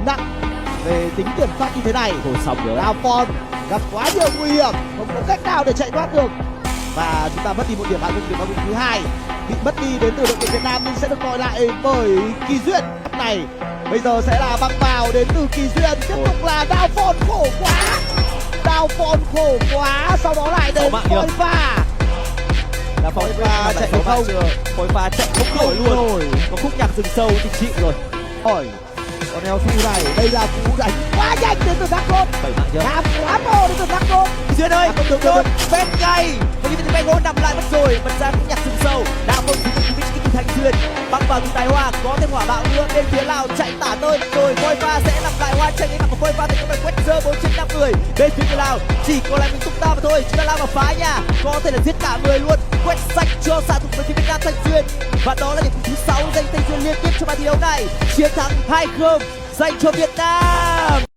nặng về tính tiền phát như thế này. Thôi xong rồi. Đào Phòn gặp quá nhiều nguy hiểm, không có cách nào để chạy thoát được. Và chúng ta mất đi một điểm điểm thứ hai, bị mất đi đến từ đội tuyển Việt Nam nhưng sẽ được gọi lại bởi Kỳ Duyên. Này bây giờ sẽ là băng vào đến từ Kỳ Duyên, tiếp tục là Đào Phòn khổ quá. Đào Phòn khổ quá, sau đó lại đến Phôi Pha. Là Phôi Pha chạy được không? Phôi Pha chạy không nổi luôn. Có khúc nhạc rừng sâu thì chịu rồi. Hỏi con eo thu này, đây là cú đánh quá nhanh đến từ Đắk Lắk. Làm quá mồ đến từ Đắk Lắk. Duyên ơi, Duyên bên ngay. Và như vậy gôn nằm lại mất rồi, bật ra khúc nhạc rừng sâu. Đã không sử dụng vị Thành Duyên băng vào từ Tài Hoa, có thêm hỏa bạo nữa bên phía Lào chạy tả tơi rồi. Phôi Pha sẽ làm lại hoa tranh đến mặt của Phôi Pha thì có phải quét rơ 4 trên 5 người bên phía Lào, chỉ còn lại mình chúng ta mà thôi. Chúng ta lao vào phá nhà, có thể là giết cả người luôn, quét sạch cho xạ thủ bên phía Việt Nam Thành Duyên. Và đó là điểm thứ 6 dành Thành Duyên liên tiếp cho bàn thi đấu này, chiến thắng 2-0 dành cho Việt Nam.